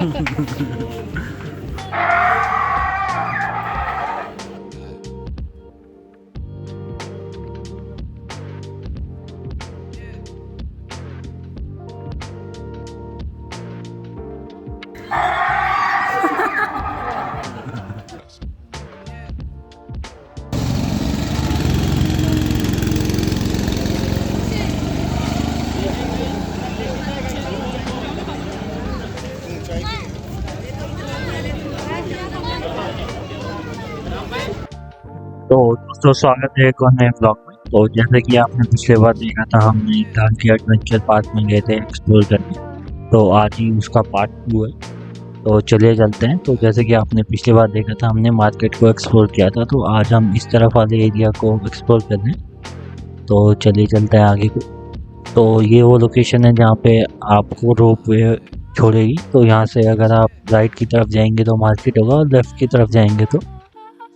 तो दोस्तों स्वागत है एक और नए ब्लॉग में। तो जैसे कि आपने पिछले बार देखा था, हम नैनीताल के एडवेंचर पार्क में गए थे एक्सप्लोर करने। तो आज ही उसका पार्ट 2 है, तो चलिए चलते हैं। तो जैसे कि आपने पिछली बार देखा था, हमने मार्केट को एक्सप्लोर किया था, तो आज हम इस तरफ वाले एरिया को एक्सप्लोर कर रहे हैं। तो चलिए चलते हैं आगे को। तो ये वो लोकेशन है जहाँ पे आपको रोप वे छोड़ेगी। तो यहाँ से अगर आप राइट की तरफ जाएंगे तो मार्केट होगा, और लेफ्ट की तरफ जाएंगे तो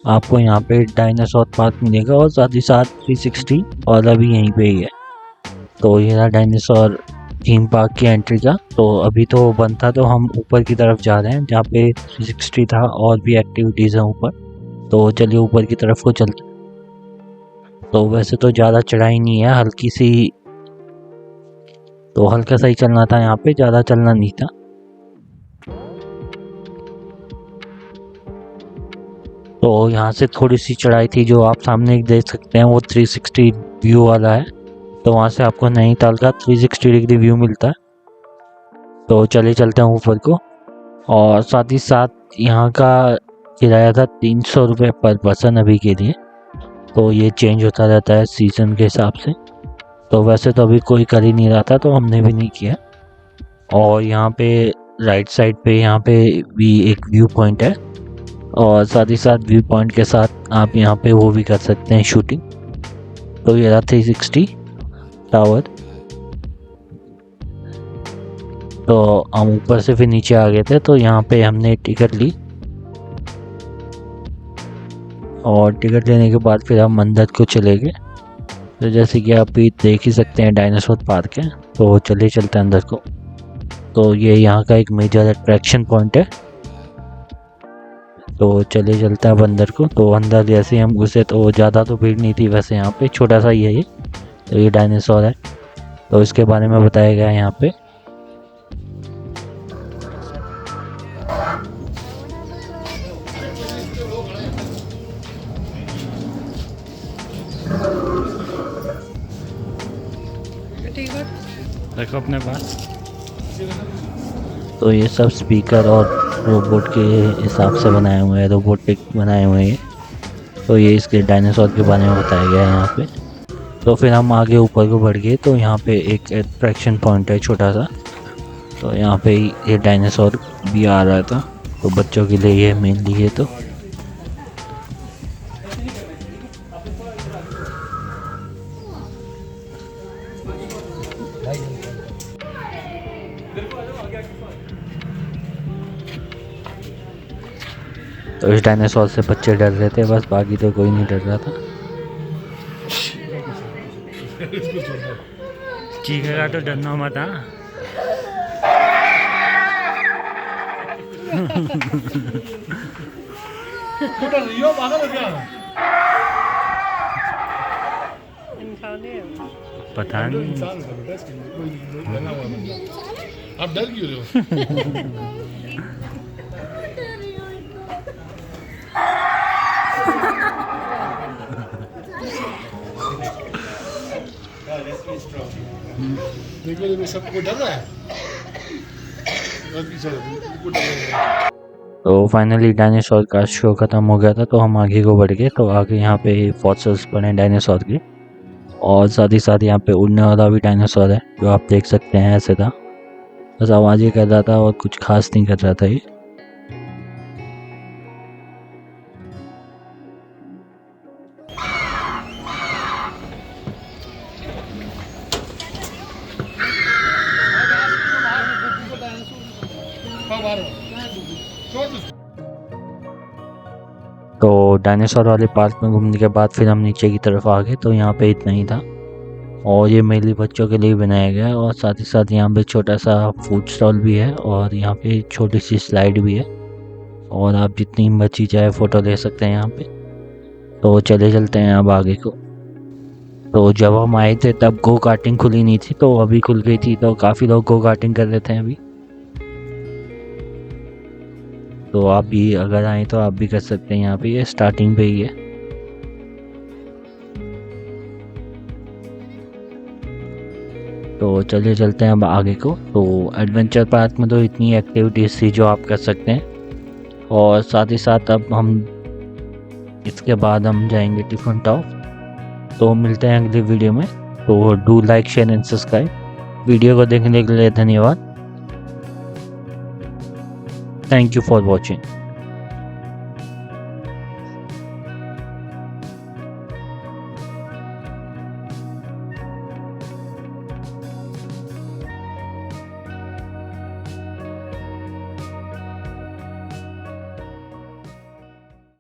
आपको यहाँ पे डायनासोर पार्क मिलेगा, और साथ ही साथ 360 और अभी यहीं पे ही है। तो ये रहा डायनासोर थीम पार्क की एंट्री का। तो अभी तो बंद था, तो हम ऊपर की तरफ जा रहे हैं जहाँ पे 360 था, और भी एक्टिविटीज़ हैं ऊपर। तो चलिए ऊपर की तरफ को चलते हैं। तो वैसे तो ज़्यादा चढ़ाई नहीं है, हल्की सी, तो हल्का सा ही चलना था, यहाँ पे ज़्यादा चलना नहीं था। तो यहाँ से थोड़ी सी चढ़ाई थी, जो आप सामने देख सकते हैं वो 360 व्यू वाला है। तो वहाँ से आपको नैनीताल का 360 डिग्री व्यू मिलता है। तो चलिए चलते हैं ऊपर को। और साथ ही साथ यहाँ का किराया था 300 रुपये पर पर्सन अभी के लिए। तो ये चेंज होता रहता है सीज़न के हिसाब से। तो वैसे तो अभी कोई कर ही नहीं रहा था, तो हमने भी नहीं किया। और यहाँ पे राइट साइड पे यहाँ पे भी एक व्यू पॉइंट है, और साथ ही साथ व्यू पॉइंट के साथ आप यहाँ पे वो भी कर सकते हैं शूटिंग। तो ये रहा 360 टावर। तो हम ऊपर से फिर नीचे आ गए थे, तो यहाँ पे हमने टिकट ली, और टिकट लेने के बाद फिर हम अंदर को चले गए। तो जैसे कि आप भी देख ही सकते हैं डायनासोर पार्क है। तो चलिए चलते हैं अंदर को। तो ये यहाँ का एक मेजर अट्रैक्शन पॉइंट है। तो चलिए चलते हैं अब अंदर को। तो अंदर जैसे हम घुसे तो ज़्यादा तो भीड़ नहीं थी, वैसे यहाँ पे छोटा सा ही है ये। तो ये डायनासोर है, तो इसके बारे में बताया गया है यहाँ पे। रखो अपने पास। तो ये सब स्पीकर और रोबोट के हिसाब से बनाए हुए हैं, रोबोटिक बनाए हुए हैं। तो ये इसके डायनासोर के बारे में बताया गया है यहाँ पे। तो फिर हम आगे ऊपर को बढ़ गए, तो यहाँ पे एक अट्रैक्शन पॉइंट है छोटा सा। तो यहाँ पे ये डायनासोर भी आ रहा था, तो बच्चों के लिए ये मेनली है। तो इस डायनासोर से बच्चे डर रहे थे बस, बाकी तो कोई नहीं डर रहा था। चीखेगा तो डरना मत। हाँ पता नहीं, आप डर क्यों रहे हो? देखो सबको डर रहा है। तो फाइनली डायनासोर का शो ख़त्म हो गया था, तो हम आगे को बढ़ गए। तो आगे यहाँ पे फॉसिल्स पड़े हैं डायनासोर के, और साथ ही साथ यहाँ पे उड़ने वाला भी डायनासोर है, जो आप देख सकते हैं ऐसे था, बस आवाज़ ही कर रहा था और कुछ खास नहीं कर रहा था ये। तो डायनासोर वाले पार्क में घूमने के बाद फिर हम नीचे की तरफ आ गए। तो यहाँ पे इतना ही था। और ये मेनली बच्चों के लिए बनाया गया है। और साथ ही साथ यहाँ पे छोटा सा फूड स्टॉल भी है और यहाँ पे छोटी सी स्लाइड भी है और आप जितनी मर्जी चाहे फ़ोटो ले सकते हैं यहाँ पे। तो चले चलते हैं अब आगे को। तो जब हम आए थे तब गो कार्टिंग खुली नहीं थी, तो अभी खुल गई थी, तो काफ़ी लोग गो कार्टिंग कर रहे थे अभी। तो आप भी अगर आए तो आप भी कर सकते हैं यहाँ पे, ये स्टार्टिंग पे ही है। तो चलिए चलते हैं अब आगे को। तो एडवेंचर पार्क में तो इतनी एक्टिविटीज़ थी जो आप कर सकते हैं। और साथ ही साथ अब हम इसके बाद हम जाएंगे टिफिन टॉप। तो मिलते हैं अगली वीडियो में। तो do like share and subscribe. Video को देखने के लिए धन्यवाद। Thank you for watching.